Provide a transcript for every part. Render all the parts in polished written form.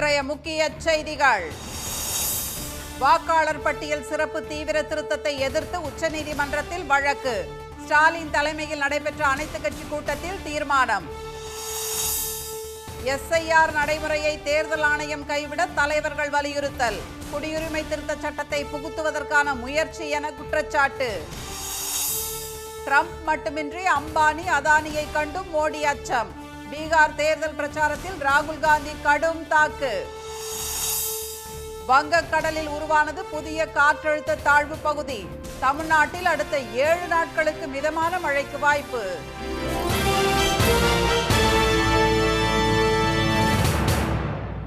இன்றைய முக்கிய செய்திகள். வாக்காளர் பட்டியல் சிறப்பு தீவிர திருத்தத்தை எதிர்த்து உச்சநீதிமன்றத்தில் வழக்கு. ஸ்டாலின் தலைமையில் நடைபெற்ற அனைத்து கட்சி கூட்டத்தில் தீர்மானம். SIR நடைமுறையை தேர்தல் ஆணையம் கைவிட தலைவர்கள் வலியுறுத்தல். குடியுரிமை திருத்த சட்டத்தை புகுத்துவதற்கான முயற்சி என குற்றச்சாட்டு. ட்ரம்ப் மட்டுமின்றி அம்பானி, அதானியை கண்டும் மோடி அச்சம். பீகார் தேர்தல் பிரச்சாரத்தில் ராகுல் காந்தி கடும் தாக்கு. வங்கக்கடலில் உருவானது புதிய காற்றழுத்த தாழ்வு பகுதி. தமிழ்நாட்டில் அடுத்த 7 நாட்களுக்கு மிதமான மழைக்கு வாய்ப்பு.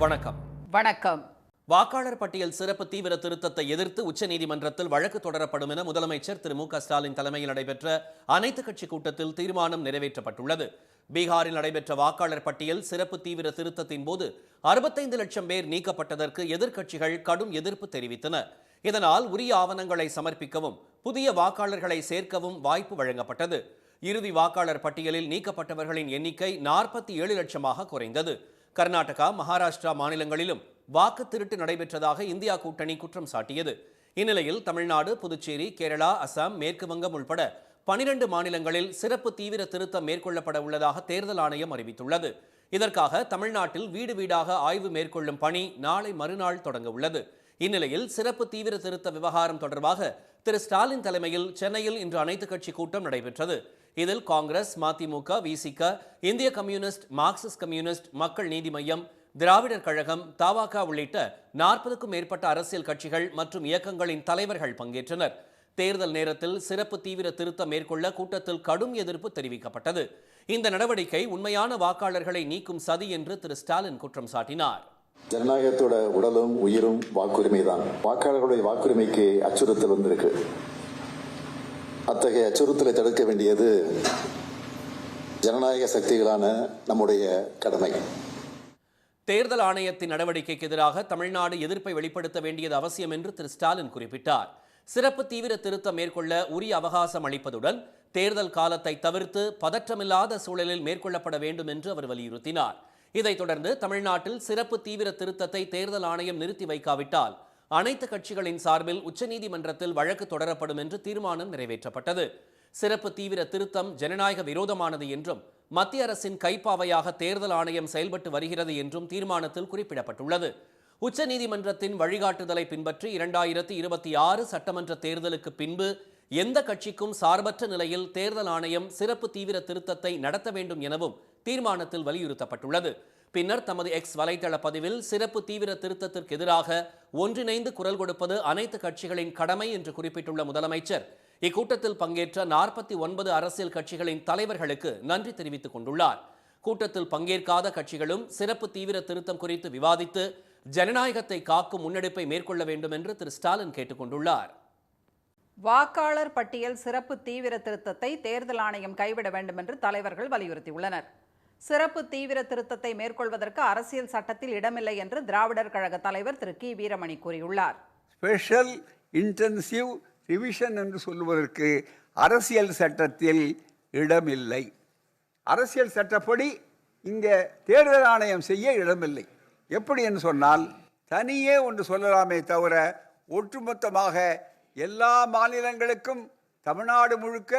வணக்கம். வணக்கம். வாக்காளர் பட்டியல் சிறப்பு தீவிர திருத்தத்தை எதிர்த்து உச்சநீதிமன்றத்தில் வழக்கு தொடரப்படும் என முதலமைச்சர் திரு மு.க. ஸ்டாலின் தலைமையில் நடைபெற்ற அனைத்து கட்சி கூட்டத்தில் தீர்மானம் நிறைவேற்றப்பட்டுள்ளது. பீகாரில் நடைபெற்ற வாக்காளர் பட்டியல் சிறப்பு தீவிர திருத்தத்தின் போது 65 லட்சம் பேர் நீக்கப்பட்டதற்கு எதிர்க்கட்சிகள் கடும் எதிர்ப்பு தெரிவித்தன. இதனால் உரிய ஆவணங்களை சமர்ப்பிக்கவும் புதிய வாக்காளர்களை சேர்க்கவும் வாய்ப்பு வழங்கப்பட்டது. இறுதி வாக்காளர் பட்டியலில் நீக்கப்பட்டவர்களின் எண்ணிக்கை 47 லட்சமாக குறைந்தது. கர்நாடகா, மகாராஷ்டிரா மாநிலங்களிலும் வாக்கு திருட்டு நடைபெற்றதாக இந்தியா கூட்டணி குற்றம் சாட்டியது. இந்நிலையில் தமிழ்நாடு, புதுச்சேரி, கேரளா, அசாம், மேற்கு வங்கம் உள்பட 12 மாநிலங்களில் சிறப்பு தீவிர திருத்தம் மேற்கொள்ளப்பட உள்ளதாக தேர்தல் ஆணையம் அறிவித்துள்ளது. இதற்காக தமிழ்நாட்டில் வீடு வீடாக ஆய்வு மேற்கொள்ளும் பணி நாளை மறுநாள் தொடங்க உள்ளது. இந்நிலையில் சிறப்பு தீவிர திருத்த விவகாரம் தொடர்பாக திரு ஸ்டாலின் தலைமையில் சென்னையில் இன்று அனைத்து கட்சி கூட்டம் நடைபெற்றது. இதில் காங்கிரஸ், மதிமுக, விசிக, இந்திய கம்யூனிஸ்ட், மார்க்சிஸ்ட் கம்யூனிஸ்ட், மக்கள் நீதி மய்யம், திராவிடர் கழகம், தவாக உள்ளிட்ட 40க்கும் மேற்பட்ட அரசியல் கட்சிகள் மற்றும் இயக்கங்களின் தலைவர்கள் பங்கேற்றனர். தேர்தல் நேரத்தில் சிறப்பு தீவிர திருத்தம் மேற்கொள்ள கூட்டத்தில் கடும் எதிர்ப்பு தெரிவிக்கப்பட்டது. இந்த நடவடிக்கை உண்மையான வாக்காளர்களை நீக்கும் சதி என்று திரு ஸ்டாலின் குற்றம் சாட்டினார். ஜனநாயகத்தோட உடலும் உயிரும் வாக்குரிமை தான். வாக்காளர்களுடைய வாக்குரிமைக்கு அச்சுறுத்தல் வந்திருக்கு. அத்தகைய அச்சுறுத்தலை தடுக்க வேண்டியது ஜனநாயக சக்திகளான நம்முடைய கடமை. தேர்தல் ஆணையத்தின் நடவடிக்கைக்கு எதிராக தமிழ்நாடு எதிர்ப்பை வெளிப்படுத்த வேண்டியது அவசியம் என்று திரு ஸ்டாலின் குறிப்பிட்டார். சிறப்பு தீவிர திருத்தம் மேற்கொள்ள உரிய அவகாசம் அளிப்பதுடன் தேர்தல் காலத்தை தவிர்த்து பதற்றமில்லாத சூழலில் மேற்கொள்ளப்பட வேண்டும் என்று அவர் வலியுறுத்தினார். இதைத் தொடர்ந்து தமிழ்நாட்டில் சிறப்பு தீவிர திருத்தத்தை தேர்தல் ஆணையம் நிறுத்தி வைக்காவிட்டால் அனைத்து கட்சிகளின் சார்பில் உச்சநீதிமன்றத்தில் வழக்கு தொடரப்படும் என்று தீர்மானம் நிறைவேற்றப்பட்டது. சிறப்பு தீவிர திருத்தம் ஜனநாயக விரோதமானது என்றும் மத்திய அரசின் கைப்பாவையாக தேர்தல் ஆணையம் செயல்பட்டு வருகிறது என்றும் தீர்மானத்தில் குறிப்பிடப்பட்டுள்ளது. உச்சநீதிமன்றத்தின் வழிகாட்டுதலை பின்பற்றி 2026 சட்டமன்ற தேர்தலுக்கு பின்பு எந்த கட்சிக்கும் சார்பற்ற நிலையில் தேர்தல் ஆணையம் சிறப்பு தீவிர திருத்தத்தை நடத்த வேண்டும் எனவும் தீர்மானத்தில் வலியுறுத்தப்பட்டுள்ளது. பின்னர் தமது எக்ஸ் வலைதள பதிவில் சிறப்பு தீவிர திருத்தத்திற்கு எதிராக ஒன்றிணைந்து குரல் கொடுப்பது அனைத்து கட்சிகளின் கடமை என்று குறிப்பிட்டுள்ள முதலமைச்சர் இக்கூட்டத்தில் பங்கேற்ற 49 அரசியல் கட்சிகளின் தலைவர்களுக்கு நன்றி தெரிவித்துக் கொண்டுள்ளார். கூட்டத்தில் பங்கேற்காத கட்சிகளும் சிறப்பு தீவிர திருத்தம் குறித்து விவாதித்து ஜனநாயகத்தை காக்கும் முன்னெடுப்பை மேற்கொள்ள வேண்டும் என்று திரு ஸ்டாலின் கேட்டுக் கொண்டுள்ளார். வாக்காளர் பட்டியல் சிறப்பு தீவிர திருத்தத்தை தேர்தல் ஆணையம் கைவிட வேண்டும் என்று தலைவர்கள் வலியுறுத்தியுள்ளனர். சிறப்பு தீவிர திருத்தத்தை மேற்கொள்வதற்கு அரசியல் சட்டத்தில் இடமில்லை என்று திராவிடர் கழக தலைவர் திரு கி. வீரமணி கூறியுள்ளார். ஸ்பெஷல் இன்டென்சிவ் ரிவிஷன் என்று சொல்வதற்கு அரசியல் சட்டத்தில் இடமில்லை. அரசியல் சட்டப்படி இங்கே தேர்தல் ஆணையம் செய்ய இடமில்லை. எப்படி என்று சொன்னால் தனியே ஒன்று சொல்லலாமே தவிர ஒட்டுமொத்தமாக எல்லா மாநிலங்களுக்கும் தமிழ்நாடு முழுக்க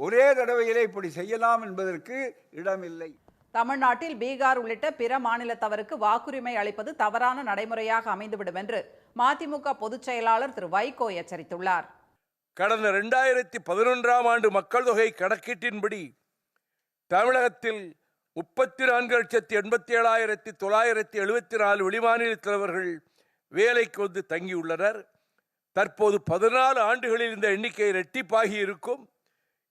ஒரே தடவையிலே இப்படி செய்யலாம் என்பதற்கு இடமில்லை. தமிழ்நாட்டில் பீகார் உள்ளிட்ட பிற மாநிலத்தவருக்கு வாக்குரிமை அளிப்பது தவறான நடைமுறையாக அமைந்துவிடும் என்று மதிமுக பொதுச் செயலாளர் திரு வைகோ எச்சரித்துள்ளார். கடந்த 2011ஆம் ஆண்டு மக்கள் தொகை கணக்கீட்டின்படி தமிழகத்தில் 34,87,974 வெளிமாநிலத்தவர்கள் வேலைக்கு வந்து தங்கியுள்ளனர். தற்போது 14 ஆண்டுகளில் இந்த எண்ணிக்கை இரட்டிப்பாகி இருக்கும்.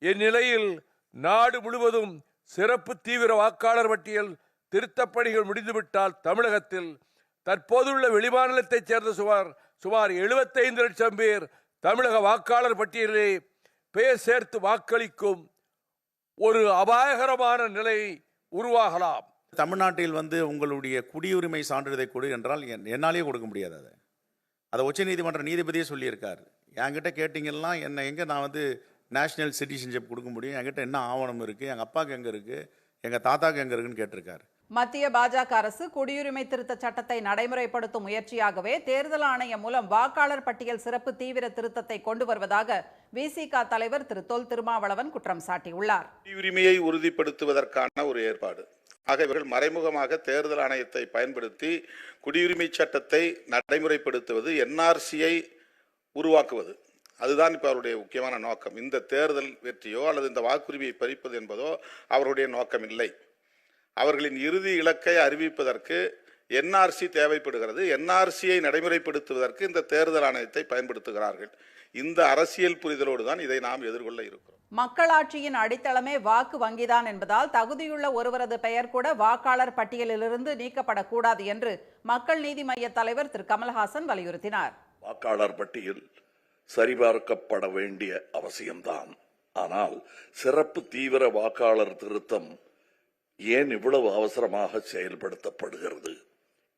இந்நிலையில் நாடு முழுவதும் சிறப்பு தீவிர வாக்காளர் பட்டியல் திருத்தப்பணிகள் முடிந்துவிட்டால் தமிழகத்தில் தற்போதுள்ள வெளிமாநிலத்தைச் சேர்ந்த சுமார் 75 லட்சம் பேர் தமிழக வாக்காளர் பட்டியலிலே பெயர் சேர்த்து வாக்களிக்கும் ஒரு அபாயகரமான நிலை உருவாகலாம். தமிழ்நாட்டில் உங்களுடைய குடியுரிமை சான்றிதழை கொடு என்றால் என்னாலேயே கொடுக்க முடியாது. அதை உச்சநீதிமன்ற நீதிபதியே சொல்லியிருக்கார். என்கிட்ட கேட்டிங்கன்னா நான் நேஷனல் சிட்டிசன்ஷிப் கொடுக்க முடியும், என்கிட்ட என்ன ஆவணம் இருக்குது, எங்கள் அப்பாவுக்கு எங்கே இருக்குது, எங்கள் தாத்தாவுக்கு எங்கே இருக்குன்னு கேட்டிருக்காரு. மத்திய பாஜக அரசு குடியுரிமை திருத்த சட்டத்தை நடைமுறைப்படுத்தும் முயற்சியாகவே தேர்தல் ஆணையம் மூலம் வாக்காளர் பட்டியல் சிறப்பு தீவிர திருத்தத்தை கொண்டு வருவதாக விசிக தலைவர் திரு தொல் திருமாவளவன் குற்றம் சாட்டியுள்ளார். குடியுரிமையை உறுதிப்படுத்துவதற்கான ஒரு ஏற்பாடு. ஆக இவர்கள் மறைமுகமாக தேர்தல் ஆணையத்தை பயன்படுத்தி குடியுரிமை சட்டத்தை நடைமுறைப்படுத்துவது, என்ஆர்சியை உருவாக்குவது, அதுதான் இப்போ அவருடைய முக்கியமான நோக்கம். இந்த தேர்தல் வெற்றியோ அல்லது இந்த வாக்குரிமையை பறிப்பது என்பதோ அவருடைய நோக்கம் இல்லை. அவர்களின் இறுதி இலக்கை அறிவிப்பதற்கு என்ஆர்சி தேவைப்படுகிறது. என்ஆர்சியை நடைமுறைப்படுத்துவதற்கு இந்த தேர்தல் ஆணையத்தை பயன்படுத்துகிறார்கள். இந்த அரசியல் புரிதலோடு தான் இதை நாம் எதிர்கொள்ள இருக்கிறோம். மக்களாட்சியின் அடித்தளமே வாக்கு வங்கிதான் என்பதால் தகுதியுள்ள ஒருவரது பெயர் கூட வாக்காளர் பட்டியலிலிருந்து நீக்கப்படக்கூடாது என்று மக்கள் நீதி மய்ய தலைவர் திரு கமல்ஹாசன் வலியுறுத்தினார். வாக்காளர் பட்டியல் சரிபார்க்கப்பட வேண்டிய அவசியம்தான். ஆனால் சிறப்பு தீவிர வாக்காளர் திருத்தம் ஏன் இவ்வளவு அவசரமாக செயல்படுத்தப்படுகிறது?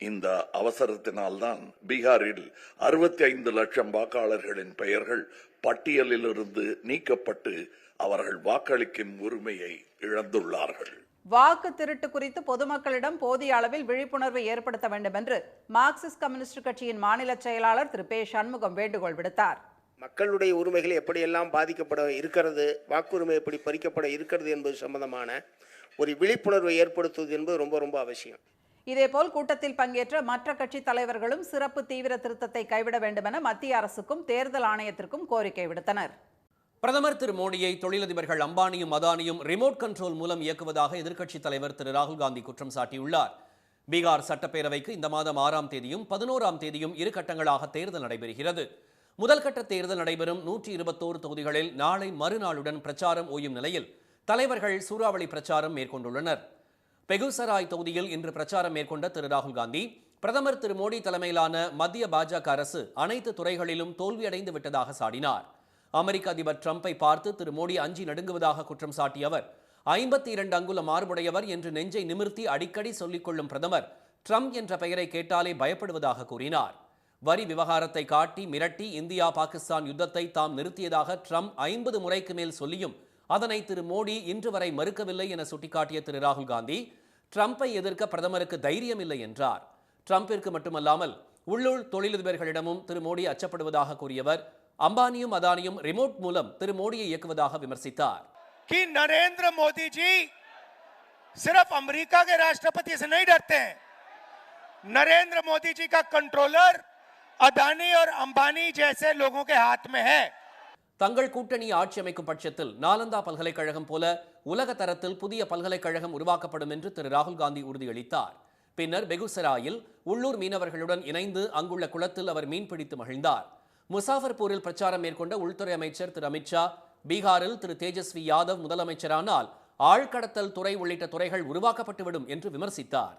இந்த அவசரத்தினால்தான் பீகாரில் 65 லட்சம் வாக்காளர்களின் பெயர்கள் பட்டியலிலிருந்து நீக்கப்பட்டு அவர்கள் வாக்களிக்கும் உரிமையை இழந்துள்ளார்கள். வாக்கு திருட்டு குறித்து பொதுமக்களிடம் போதிய அளவில் விழிப்புணர்வை ஏற்படுத்த வேண்டும் என்று மார்க்சிஸ்ட் கம்யூனிஸ்ட் கட்சியின் மாநில செயலாளர் திரு பே சண்முகம் வேண்டுகோள் விடுத்தார். மக்களுடைய உரிமைகள் எப்படியெல்லாம் பாதிக்கப்பட இருக்கிறது, வாக்குரிமை எப்படி பறிக்கப்பட இருக்கிறது என்பது சம்பந்தமான ஒரு விழிப்புணர்வை ஏற்படுத்துவது என்பது ரொம்ப ரொம்ப அவசியம். இதேபோல் கூட்டத்தில் பங்கேற்ற மற்ற கட்சி தலைவர்களும் சிறப்பு தீவிர திருத்தத்தை கைவிட வேண்டும் என மத்திய அரசுக்கும் தேர்தல் ஆணையத்திற்கும் கோரிக்கை விடுத்தனர். பிரதமர் திரு மோடியை தொழிலதிபர்கள் அம்பானியும் அதானியும் ரிமோட் கண்ட்ரோல் மூலம் இயக்குவதாக எதிர்க்கட்சித் தலைவர் திரு ராகுல் காந்தி குற்றம் சாட்டியுள்ளார். பீகார் சட்டப்பேரவைக்கு இந்த மாதம் 6ஆம் தேதியும் 11ஆம் தேதியும் இரு கட்டங்களாக தேர்தல் நடைபெறுகிறது. முதல் கட்ட தேர்தல் நடைபெறும் 121 தொகுதிகளில் நாளை மறுநாளுடன் பிரச்சாரம் ஓயும் நிலையில் தலைவர்கள் சூறாவளி பிரச்சாரம் மேற்கொண்டுள்ளனர். பெகுசராய் தொகுதியில் இன்று பிரச்சாரம் மேற்கொண்ட திரு ராகுல் காந்தி, பிரதமர் திரு மோடி தலைமையிலான மத்திய பாஜக அரசு அனைத்து துறைகளிலும் தோல்வியடைந்து விட்டதாக சாடினார். அமெரிக்க அதிபர் டிரம்பை பார்த்து திரு மோடி அஞ்சி நடுங்குவதாக குற்றம் சாட்டிய அவர், 52 அங்குல மார்புடையவர் என்று நெஞ்சை நிமிர்த்தி அடிக்கடி சொல்லிக் கொள்ளும் பிரதமர் ட்ரம்ப் என்ற பெயரை கேட்டாலே பயப்படுவதாக கூறினார். வரி விவகாரத்தை காட்டி மிரட்டி இந்தியா பாகிஸ்தான் யுத்தத்தை தாம் நிறுத்தியதாக ட்ரம்ப் 50 முறைக்கு மேல் சொல்லியும் அதனை திரு மோடி இன்று வரை மறுக்கவில்லை என சுட்டிக்காட்டிய திரு ராகுல் காந்தி, ட்ரம்பை எதிர்க்க பிரதமருக்கு தைரியம் இல்லை என்றார். ட்ரம்பிற்கு மட்டுமல்லாமல் உள்ளூர் தொழிலதிபர்களிடமும் திரு மோடி அச்சப்படுவதாக கூறியவர், அம்பானியும் அதானியும் ரிமோட் மூலம் திரு மோடியை இயக்குவதாக விமர்சித்தார். कि नरेंद्र मोदी जी सिर्फ अमेरिका के राष्ट्रपति से नहीं डरते हैं, नरेंद्र मोदी जी का कंट्रोलर अदानी और अंबानी जैसे लोगों के हाथ में है. தங்கள் கூட்டணி ஆட்சி அமைக்கும் பட்சத்தில் நாலந்தா பல்கலைக்கழகம் போல உலக தரத்தில் புதிய பல்கலைக்கழகம் உருவாக்கப்படும் என்று திரு ராகுல் காந்தி உறுதியளித்தார். பின்னர் பெகுசராயில் உள்ளூர் மீனவர்களுடன் இணைந்து அங்குள்ள குளத்தில் அவர் மீன்பிடித்து மகிழ்ந்தார். முசாஃபர்பூரில் பிரச்சாரம் மேற்கொண்ட உள்துறை அமைச்சர் திரு அமித்ஷா, பீகாரில் திரு தேஜஸ்வி யாதவ் முதலமைச்சரானால் ஆழ்கடத்தல் துறை உள்ளிட்ட துறைகள் உருவாக்கப்பட்டுவிடும் என்று விமர்சித்தார்.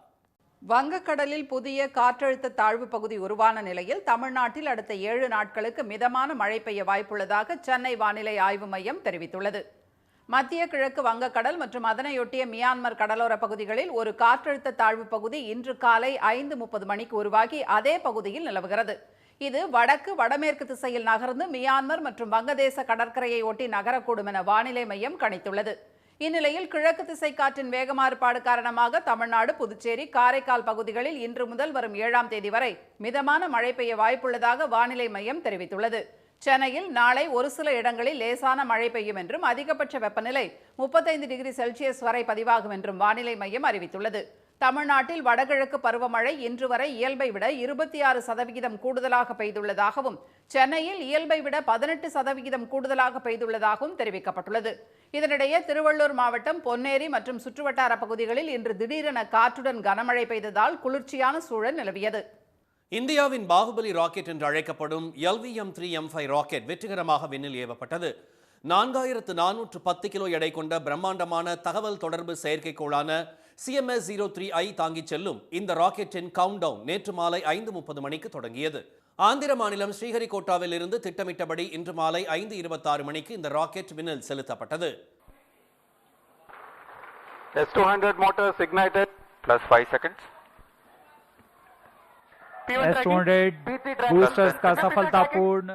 வங்கக்கடலில் புதிய காற்றழுத்த தாழ்வு பகுதி உருவான நிலையில் தமிழ்நாட்டில் அடுத்த 7 நாட்களுக்கு மிதமான மழை பெய்ய வாய்ப்புள்ளதாக சென்னை வானிலை ஆய்வு மையம் தெரிவித்துள்ளது. மத்திய கிழக்கு வங்கக்கடல் மற்றும் அதனையொட்டிய மியான்மர் கடலோர பகுதிகளில் ஒரு காற்றழுத்த தாழ்வு பகுதி இன்று காலை 5:30 மணிக்கு உருவாகி அதே பகுதியில் நிலவுகிறது. இது வடக்கு வடமேற்கு திசையில் நகர்ந்து மியான்மர் மற்றும் வங்கதேச கடற்கரையை ஒட்டி நகரக்கூடும் என வானிலை மையம் கணித்துள்ளது. இந்நிலையில் கிழக்கு திசை காற்றின் வேக மாறுபாடு காரணமாக தமிழ்நாடு, புதுச்சேரி, காரைக்கால் பகுதிகளில் இன்று முதல் வரும் 7ஆம் தேதி வரை மிதமான மழை பெய்ய வாய்ப்புள்ளதாக வானிலை மையம் தெரிவித்துள்ளது. சென்னையில் நாளை ஒரு சில இடங்களில் லேசான மழை பெய்யும் என்றும் அதிகபட்ச வெப்பநிலை 35 டிகிரி செல்சியஸ் வரை பதிவாகும் என்றும் வானிலை மையம் அறிவித்துள்ளது. தமிழ்நாட்டில் வடகிழக்கு பருவமழை இன்று வரை இயல்பை விட 26% கூடுதலாக பெய்துள்ளதாகவும் சென்னையில் இயல்பை விட 18% கூடுதலாக பெய்துள்ளதாகவும் தெரிவிக்கப்பட்டுள்ளது. இதனிடையே திருவள்ளூர் மாவட்டம் பொன்னேரி மற்றும் சுற்றுவட்டார பகுதிகளில் இன்று திடீரென காற்றுடன் கனமழை பெய்ததால் குளிர்ச்சியான சூழல் நிலவியது. இந்தியாவின் பாகுபலி ராக்கெட் என்று அழைக்கப்படும் LVM-3M5 ராக்கெட் வெற்றிகரமாக விண்ணில் ஏவப்பட்டது. 4410 கிலோ எடை கொண்ட பிரம்மாண்டமான தகவல் தொடர்பு செயற்கைக்கோளான CMS-03I தாங்கிச் செல்லும் இந்த ராக்கெட்டின் கவுண்ட் டவுன் நேற்று மாலை 5:30 மணிக்கு தொடங்கியது. ஆந்திர மாநிலம் ஸ்ரீஹரிகோட்டாவில் இருந்து திட்டமிட்டபடி இன்று மாலை 5:26 மணிக்கு இந்த ராக்கெட் விண்ணில் செலுத்தப்பட்டது. S200 motors ignited plus 5 seconds. S200 boosters का सफलतापूर्ण.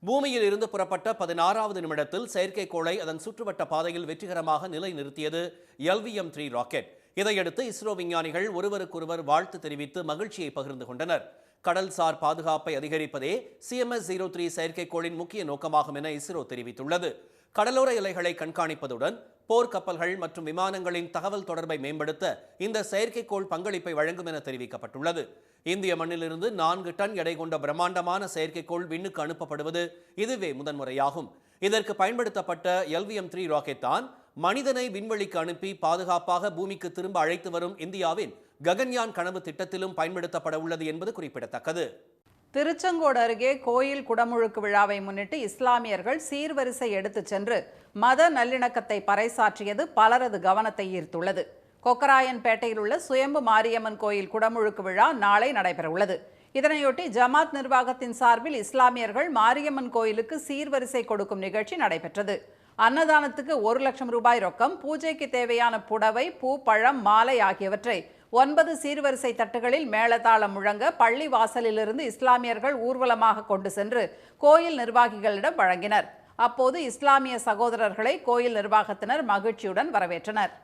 பூமியில் இருந்து புறப்பட்ட 16வது நிமிடத்தில் செயற்கைக்கோளை அதன் சுற்றுவட்ட பாதையில் வெற்றிகரமாக நிலைநிறுத்தியது LVM-3 ராக்கெட். இதையடுத்து இஸ்ரோ விஞ்ஞானிகள் ஒருவருக்கொருவர் வாழ்த்து தெரிவித்து மகிழ்ச்சியை பகிர்ந்து கொண்டனர். கடல்சார் பாதுகாப்பை அதிகரிப்பதே CMS-03 செயற்கைக்கோளின் முக்கிய நோக்கமாகும் என இஸ்ரோ தெரிவித்துள்ளது. கடலோர எல்லைகளை கண்காணிப்பதுடன் போர்க்கப்பல்கள் மற்றும் விமானங்களின் தகவல் தொடர்பை மேம்படுத்த இந்த செயற்கைக்கோள் பங்களிப்பை வழங்கும் என தெரிவிக்கப்பட்டுள்ளது. இந்திய மண்ணிலிருந்து 4 டன் எடை கொண்ட பிரம்மாண்டமான செயற்கைக்கோள் விண்ணுக்கு அனுப்பப்படுவது இதுவே முதன்முறையாகும். இதற்கு பயன்படுத்தப்பட்ட LVM-3 ராக்கெட் தான் மனிதனை விண்வெளிக்கு அனுப்பி பாதுகாப்பாக பூமிக்கு திரும்ப அழைத்து வரும் இந்தியாவின் ககன்யான் கனவு திட்டத்திலும் பயன்படுத்தப்பட உள்ளது என்பது குறிப்பிடத்தக்கது. திருச்செங்கோடு அருகே கோயில் குடமுழுக்கு விழாவை முன்னிட்டு இஸ்லாமியர்கள் சீர்வரிசை எடுத்துச் சென்று மத நல்லிணக்கத்தை பறைசாற்றியது பலரது கவனத்தை ஈர்த்துள்ளது. கொக்கராயன்பேட்டையில் உள்ள சுயம்பு மாரியம்மன் கோயில் குடமுழுக்கு விழா நாளை நடைபெறவுள்ளது. இதனையொட்டி ஜமாத் நிர்வாகத்தின் சார்பில் இஸ்லாமியர்கள் மாரியம்மன் கோயிலுக்கு சீர்வரிசை கொடுக்கும் நிகழ்ச்சி நடைபெற்றது. அன்னதானத்துக்கு 1 லட்சம் ரூபாய் ரொக்கம், பூஜைக்கு தேவையான புடவை, பூ, பழம், மாலை ஆகியவற்றை 9 சீர்வரிசை தட்டுகளில் மேளதாளம் முழங்க பள்ளி வாசலிலிருந்து இஸ்லாமியர்கள் ஊர்வலமாக கொண்டு சென்று கோயில் நிர்வாகிகளிடம் வழங்கினர். அப்போது இஸ்லாமிய சகோதரர்களை கோயில் நிர்வாகத்தினர் மகிழ்ச்சியுடன் வரவேற்றனர்.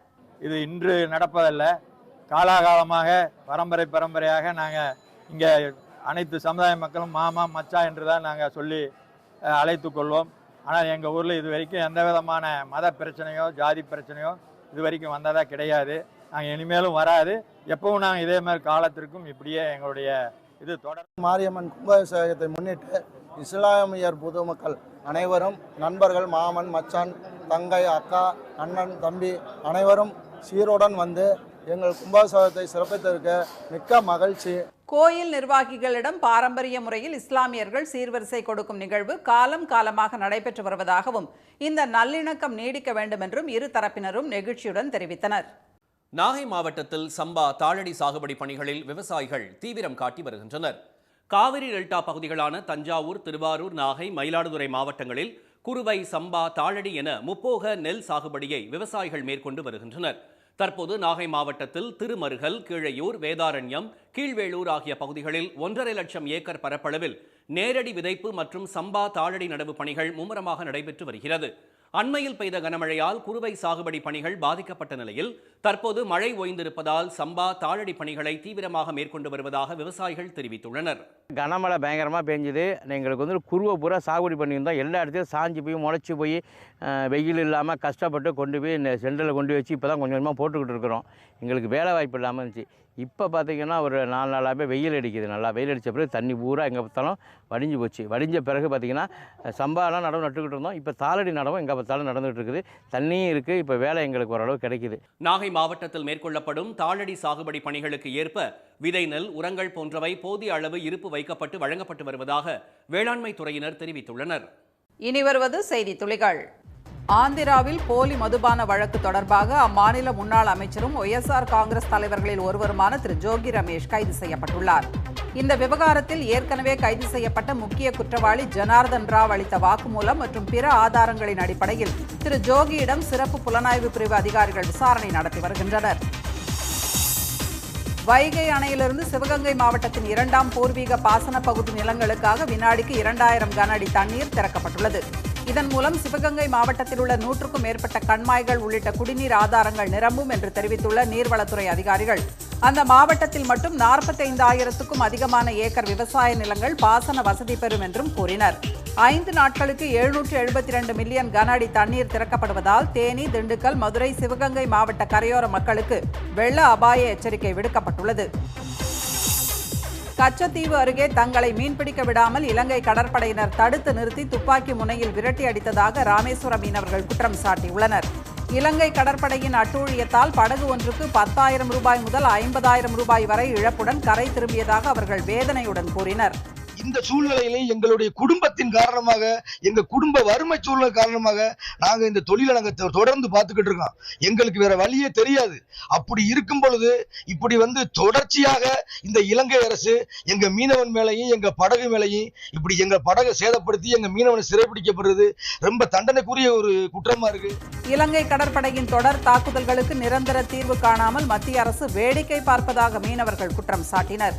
இது இன்று நடப்பதல்ல, காலாகாலமாக பரம்பரையாக நாங்கள் இங்கே அனைத்து சமுதாய மக்களும் மாமா மச்சா என்று தான் நாங்கள் சொல்லி அழைத்து கொள்வோம். ஆனால் எங்கள் ஊரில் இது வரைக்கும் எந்த விதமான மத பிரச்சனையோ ஜாதி பிரச்சனையோ இது வரைக்கும் வந்ததாக கிடையாது. நாங்கள் இனிமேலும் வராது. எப்பவும் நாங்கள் இதே மாதிரி காலத்திற்கும் இப்படியே எங்களுடைய இது தொடர். மாரியம்மன் கும்பாபிஷேகத்தை முன்னிட்டு இஸ்லாமியர் பொதுமக்கள் அனைவரும், நண்பர்கள், மாமன், மச்சான், தங்கை, அக்கா, அண்ணன், தம்பி அனைவரும் சீருடன் வந்து எங்கள் கும்பாபிஷேகத்தை சிறப்பித்திருக்க மிக்க மகிழ்ச்சி. கோயில் நிர்வாகிகளிடம் பாரம்பரிய முறையில் இஸ்லாமியர்கள் சீர்வரிசை கொடுக்கும் நிகழ்வு காலமாக நடைபெற்று வருவதாகவும் இந்த நல்லிணக்கம் நீடிக்க வேண்டும் என்றும் இரு தரப்பினரும் நெகிழ்ச்சியுடன் தெரிவித்தனர். நாகை மாவட்டத்தில் சம்பா தாளடி சாகுபடி பணிகளில் விவசாயிகள் தீவிரம் காட்டி வருகின்றனர். காவிரி டெல்டா பகுதிகளான தஞ்சாவூர், திருவாரூர், நாகை, மயிலாடுதுறை மாவட்டங்களில் குறுவை, சம்பா, தாளடி என முப்போக நெல் சாகுபடியை விவசாயிகள் மேற்கொண்டு வருகின்றனர். தற்போது நாகை மாவட்டத்தில் திருமருகல், கீழையூர், வேதாரண்யம், கீழ்வேளூர் ஆகிய பகுதிகளில் 1.5 லட்சம் ஏக்கர் பரப்பளவில் நேரடி விதைப்பு மற்றும் சம்பா தாளடி நடவு பணிகள் மும்முரமாக நடைபெற்று வருகிறது. அண்மையில் பெய்த கனமழையால் குறுவை சாகுபடி பணிகள் பாதிக்கப்பட்ட நிலையில் தற்போது மழை ஓய்ந்திருப்பதால் சம்பா தாளடி பணிகளை தீவிரமாக மேற்கொண்டு வருவதாக விவசாயிகள் தெரிவித்துள்ளனர். கனமழை பயங்கரமாக பெஞ்சுது. எங்களுக்கு குருவை பூரா சாகுபடி பண்ணியிருந்தோம். எல்லா இடத்துலையும் சாஞ்சி போய் முளைச்சி போய் வெயில் இல்லாமல் கஷ்டப்பட்டு கொண்டு போய் இந்த சென்டரில் கொண்டு வச்சு இப்போ தான் கொஞ்சம் கொஞ்சமாக போட்டுக்கிட்டு இருக்கிறோம். எங்களுக்கு வேலை வாய்ப்பு இல்லாமல் இருந்துச்சு. இப்போ பார்த்திங்கன்னா ஒரு 4 நாளாகவே வெயில் அடிக்குது. நல்லா வெயில் அடித்த பிறகு தண்ணி பூரா எங்கே பார்த்தாலும் வடிஞ்சு போச்சு. வடிஞ்ச பிறகு பார்த்திங்கன்னா சம்பாலாம் நடவு நட்டுக்கிட்டு இருந்தோம். இப்போ தாளடி நடவும் எங்கே பார்த்தாலும் நடந்துகிட்டு இருக்குது. தண்ணியும் இருக்குது. இப்போ வேலை எங்களுக்கு ஓரளவு கிடைக்குது. நாகை மாவட்டத்தில் மேற்கொள்ளப்படும் தாளடி சாகுபடி பணிகளுக்கு ஏற்ப விதை நெல், உரங்கள் போன்றவை போதிய அளவு இருப்பு வைக்கப்பட்டு வழங்கப்பட்டு வருவதாக வேளாண்மை துறையினர் தெரிவித்துள்ளனர். இனி வருவது செய்தி துளிகள். ஆந்திராவில் போலி மதுபான வழக்கு தொடர்பாக அம்மாநில முன்னாள் அமைச்சரும் OSR காங்கிரஸ் தலைவர்களில் ஒருவருமான திரு ஜோகி ரமேஷ் கைது செய்யப்பட்டுள்ளார். இந்த விவகாரத்தில் ஏற்கனவே கைது செய்யப்பட்ட முக்கிய குற்றவாளி ஜனார்தன் ராவ் அளித்த வாக்குமூலம் மற்றும் பிற ஆதாரங்களின் அடிப்படையில் திரு ஜோகியிடம் சிறப்பு புலனாய்வு பிரிவு அதிகாரிகள் விசாரணை நடத்தி வருகின்றனர். வைகை அணையிலிருந்து சிவகங்கை மாவட்டத்தின் 2ஆம் பூர்வீக பாசன பகுதி நிலங்களுக்காக வினாடிக்கு 2000 கன அடி தண்ணீர் திறக்கப்பட்டுள்ளது. இதன் மூலம் சிவகங்கை மாவட்டத்தில் உள்ள 100க்கும் மேற்பட்ட கண்மாய்கள் உள்ளிட்ட குடிநீர் ஆதாரங்கள் நிரம்பும் என்று தெரிவித்துள்ள நீர்வளத்துறை அதிகாரிகள், அந்த மாவட்டத்தில் மட்டும் 45,000க்கும் அதிகமான ஏக்கர் விவசாய நிலங்கள் பாசன வசதி பெறும் என்றும் கூறினர். 5 நாட்களுக்கு 772 மில்லியன் கன அடி தண்ணீர் திறக்கப்படுவதால் தேனி, திண்டுக்கல், மதுரை, சிவகங்கை மாவட்ட கரையோர மக்களுக்கு வெள்ள அபாய எச்சரிக்கை விடுக்கப்பட்டுள்ளது. கச்சத்தீவு அருகே தங்களை மீன்பிடிக்க விடாமல் இலங்கை கடற்படையினர் தடுத்து நிறுத்தி துப்பாக்கி முனையில் விரட்டி அடித்ததாக ராமேஸ்வரம் மீனவர்கள் குற்றம் சாட்டியுள்ளனர். இலங்கை கடற்படையின் அட்டூழியத்தால் படகு ஒன்றுக்கு 10,000 ரூபாய் முதல் 50,000 ரூபாய் வரை இழப்புடன் கரை திரும்பியதாக அவர்கள் வேதனையுடன் கூறினர். இந்த சூழ்நிலையிலே எங்களுடைய குடும்பத்தின் காரணமாக, எங்க குடும்ப வறுமை சூழ்நிலை காரணமாக நாங்க இந்த தொழிலை நாங்க தொடர்ந்து பார்த்துக்கிட்டு இருக்கோம். எங்களுக்கு வேற வழியே தெரியாது. அப்படி இருக்கும் பொழுது இப்படி தொடர்ச்சியாக இந்த இலங்கை அரசு எங்க மீனவன் மேலையும் எங்க படகு மேலையும் இப்படி எங்க படகை சேதப்படுத்தி எங்க மீனவனை சிறைப்பிடிக்கப்படுறது ரொம்ப தண்டனைக்குரிய ஒரு குற்றமா இருக்கு. இலங்கை கடற்படையின் தொடர் தாக்குதல்களுக்கு நிரந்தர தீர்வு காணாமல் மத்திய அரசு வேடிக்கை பார்ப்பதாக மீனவர்கள் குற்றம் சாட்டினர்.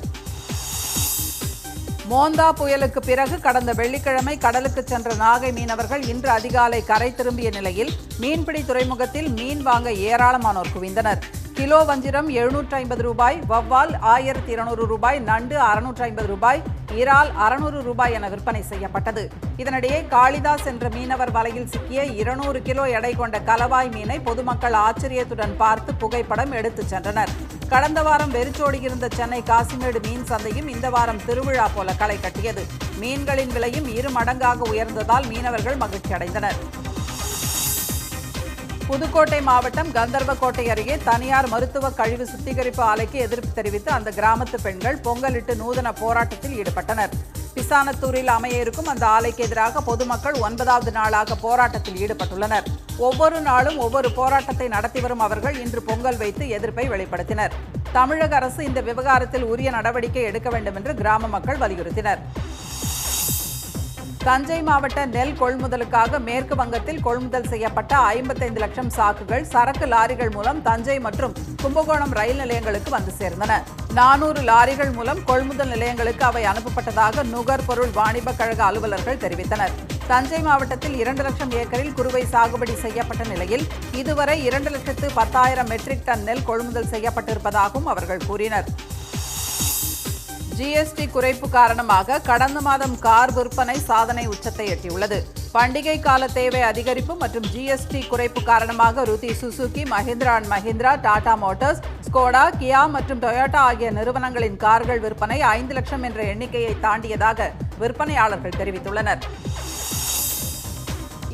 மோந்தா புயலுக்கு பிறகு கடந்த வெள்ளிக்கிழமை கடலுக்கு சென்ற நாகை மீனவர்கள் இன்று அதிகாலை கரை திரும்பிய நிலையில் மீன்பிடி துறைமுகத்தில் மீன் வாங்க ஏராளமானோர் குவிந்தனர். கிலோ வஞ்சிரம் 750 ரூபாய், வவ்வால் 1200 ரூபாய், நண்டு 650 ரூபாய், இறால் 600 ரூபாய் என விற்பனை செய்யப்பட்டது. இதனிடையே காளிதாஸ் என்ற மீனவர் வலையில் சிக்கிய 200 கிலோ எடை கொண்ட கலவாய் மீனை பொதுமக்கள் ஆச்சரியத்துடன் பார்த்து புகைப்படம் எடுத்துச் சென்றனர். கடந்த வாரம் வெறிச்சோடியிருந்த சென்னை காசிமேடு மீன் சந்தையும் இந்த வாரம் திருவிழா போல களை கட்டியது. மீன்களின் விலையும் 2 மடங்காக உயர்ந்ததால் மீனவர்கள் மகிழ்ச்சி அடைந்தனர். புதுக்கோட்டை மாவட்டம் கந்தர்வக்கோட்டை அருகே தனியார் மருத்துவ கழிவு சுத்திகரிப்பு ஆலைக்கு எதிர்ப்பு தெரிவித்து அந்த கிராமத்து பெண்கள் பொங்கலிட்டு நூதன போராட்டத்தில் ஈடுபட்டனர். பிசானத்தூரில் அமைய இருக்கும் அந்த ஆலைக்கு எதிராக பொதுமக்கள் 9வது நாளாக போராட்டத்தில் ஈடுபட்டுள்ளனர். ஒவ்வொரு நாளும் ஒவ்வொரு போராட்டத்தை நடத்தி வரும் அவர்கள் இன்று பொங்கல் வைத்து எதிர்ப்பை வெளிப்படுத்தினர். தமிழக அரசு இந்த விவகாரத்தில் உரிய நடவடிக்கை எடுக்க வேண்டும் என்று கிராம மக்கள் வலியுறுத்தினர். தஞ்சை மாவட்ட நெல் கொள்முதலுக்காக மேற்கு வங்கத்தில் கொள்முதல் செய்யப்பட்ட 55 லட்சம் சாக்குகள் சரக்கு லாரிகள் மூலம் தஞ்சை மற்றும் கும்பகோணம் ரயில் நிலையங்களுக்கு வந்து சேர்ந்தன. 400 லாரிகள் மூலம் கொள்முதல் நிலையங்களுக்கு அவை அனுப்பப்பட்டதாக நுகர்பொருள் வாணிப கழக அலுவலர்கள் தெரிவித்தனர். தஞ்சை மாவட்டத்தில் 2 லட்சம் ஏக்கரில் குறுவை சாகுபடி செய்யப்பட்ட நிலையில் இதுவரை 2,10,000 மெட்ரிக் டன் நெல் கொள்முதல் செய்யப்பட்டிருப்பதாகவும் அவர்கள் கூறினர். ஜிஎஸ்டி குறைப்பு காரணமாக கடந்த மாதம் கார் விற்பனை சாதனை உச்சத்தை எட்டியுள்ளது. பண்டிகை கால தேவை அதிகரிப்பு மற்றும் ஜிஎஸ்டி குறைப்பு காரணமாக ருதி Suzuki, Mahindra and Mahindra, Tata Motors, Skoda, Kia மற்றும் டொயோட்டா ஆகிய நிறுவனங்களின் கார்கள் விற்பனை 5 லட்சம் என்ற எண்ணிக்கையை தாண்டியதாக விற்பனையாளர்கள் தெரிவித்துள்ளனர்.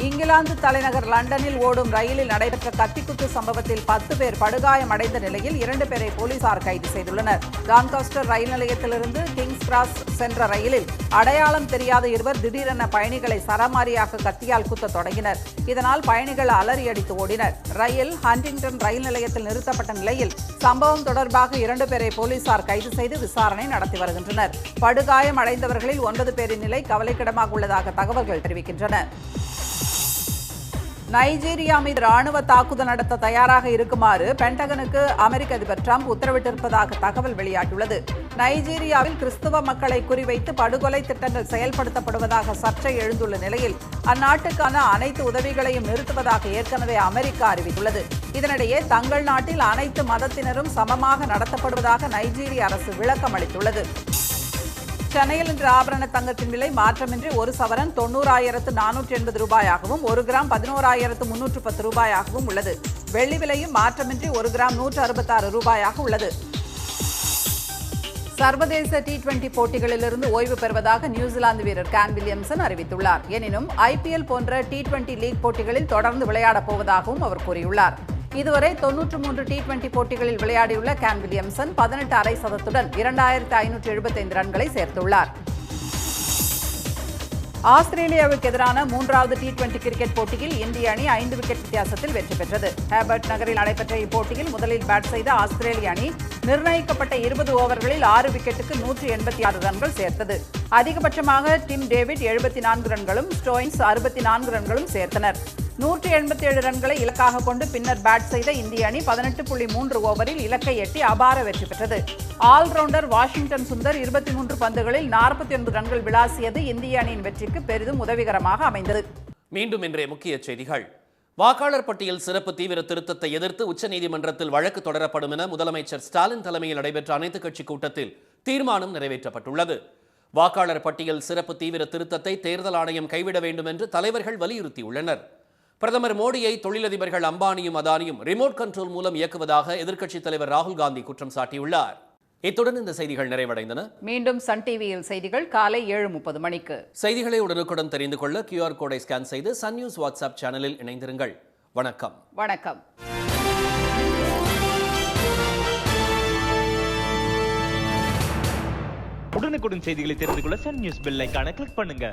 இங்கிலாந்து தலைநகர் லண்டனில் ஓடும் ரயிலில் நடைபெற்ற கத்திக்குத்து சம்பவத்தில் 10 பேர் படுகாயமடைந்த நிலையில் 2 பேரை போலீசார் கைது செய்துள்ளனர். டான்காஸ்டர் ரயில் நிலையத்திலிருந்து கிங்ஸ் கிராஸ் சென்ற ரயிலில் அடையாளம் தெரியாத இருவர் திடீரென பயணிகளை சரமாரியாக கத்தியால் குத்த தொடங்கினர். இதனால் பயணிகள் அலறியடித்து ஓடினர். ரயில் ஹண்டிங்டன் ரயில் நிலையத்தில் நிறுத்தப்பட்ட நிலையில் சம்பவம் தொடர்பாக 2 பேரை போலீசார் கைது செய்து விசாரணை நடத்தி வருகின்றனர். படுகாயம் அடைந்தவர்களில் 9 பேரின் நிலை கவலைக்கிடமாக உள்ளதாக தகவல்கள் தெரிவிக்கின்றன. நைஜீரியா மீது ராணுவ தாக்குதல் நடத்த தயாராக இருக்குமாறு பென்டகனுக்கு அமெரிக்க அதிபர் டிரம்ப் உத்தரவிட்டிருப்பதாக தகவல் வெளியாகியுள்ளது. நைஜீரியாவில் கிறிஸ்தவ மக்களை குறிவைத்து படுகொலை திட்டங்கள் செயல்படுத்தப்படுவதாக சர்ச்சை எழுந்துள்ள நிலையில் அந்நாட்டுக்கான அனைத்து உதவிகளையும் நிறுத்துவதாக ஏற்கனவே அமெரிக்கா அறிவித்துள்ளது. இதனிடையே தங்கள் நாட்டில் அனைத்து மதத்தினரும் சமமாக நடத்தப்படுவதாக நைஜீரிய அரசு விளக்கம் அளித்துள்ளது. சென்னையில் இன்று ஆபரண தங்கத்தின் விலை மாற்றமின்றி 1 சவரன் 90,480 ரூபாயாகவும் 1 கிராம் 11,310 ரூபாயாகவும் உள்ளது. வெள்ளி விலையும் மாற்றமின்றி 1 கிராம் 166 ரூபாயாக உள்ளது. சர்வதேச T20 போட்டிகளிலிருந்து ஓய்வு பெறுவதாக நியூசிலாந்து வீரர் கேன் வில்லியம்சன் அறிவித்துள்ளார். எனினும் IPL போன்ற T20 லீக் போட்டிகளில் தொடர்ந்து விளையாடப் போவதாகவும் அவர் கூறியுள்ளார். இதுவரை 93 T20 போட்டிகளில் விளையாடியுள்ள கேன் வில்லியம்சன் 18 அரை சதத்துடன் 2,575 ரன்களை சேர்த்துள்ளார். ஆஸ்திரேலியாவுக்கு எதிரான 3வது T20 கிரிக்கெட் போட்டியில் இந்திய அணி 5 விக்கெட் வித்தியாசத்தில் வெற்றி பெற்றது. ஹேபர்ட் நகரில் நடைபெற்ற இப்போட்டியில் முதலில் பேட் செய்த ஆஸ்திரேலிய அணி நிர்ணயிக்கப்பட்ட 20 ஓவர்களில் 6 விக்கெட்டுக்கு 186 ரன்கள் சேர்த்தது. அதிகபட்சமாக டிம் டேவிட் 74 ரன்களும் ஸ்டோயின்ஸ் 64 ரன்களும் சேர்த்தனர். 187 ரன்களை இலக்காக கொண்டு பின்னர் பேட் செய்த இந்திய அணி 18.3 ஓவரில் இலக்கை எட்டி அபார வெற்றி பெற்றது. ஆல்ரவுண்டர் வாஷிங்டன் சுந்தர் 23 பந்துகளில் 49 ரன்கள் விளாசியது இந்திய அணியின் வெற்றிக்கு பெரிதும் உதவிகரமாக அமைந்தது. மீண்டும் இன்றைய முக்கிய செய்திகள். வாக்காளர் பட்டியல் சிறப்பு தீவிர திருத்தத்தை எதிர்த்து உச்சநீதிமன்றத்தில் வழக்கு தொடரப்படும் என முதலமைச்சர் ஸ்டாலின் தலைமையில் நடைபெற்ற அனைத்துக் கட்சி கூட்டத்தில் தீர்மானம் நிறைவேற்றப்பட்டுள்ளது. வாக்காளர் பட்டியல் சிறப்பு தீவிர திருத்தத்தை தேர்தல் ஆணையம் கைவிட வேண்டும் என்று தலைவர்கள் வலியுறுத்தியுள்ளனர். பிரதமர் மோடியை தொழிலதிபர்கள் அம்பானியும் அதானியும் ரிமோட் கண்ட்ரோல் மூலம் இயக்குவதாக எதிர்க்கட்சித் தலைவர் ராகுல் காந்தி குற்றம் சாட்டியுள்ளார். இத்துடன் இந்த செய்திகள் நிறைவடைந்தன. மீண்டும் சன் டிவியில் செய்திகள் காலை 7:30 மணிக்கு. செய்திகளை உடனுக்குடன் தெரிந்து கொள்ள QR கோடை ஸ்கேன் செய்து சன் நியூஸ் வாட்ஸ்அப் சேனலில் இணைந்திருங்கள். வணக்கம். வணக்கம். உடனுக்குடன் செய்திகளை தெரிந்து கொள்ள சன் நியூஸ் பெல் ஐகானை கிளிக் பண்ணுங்க.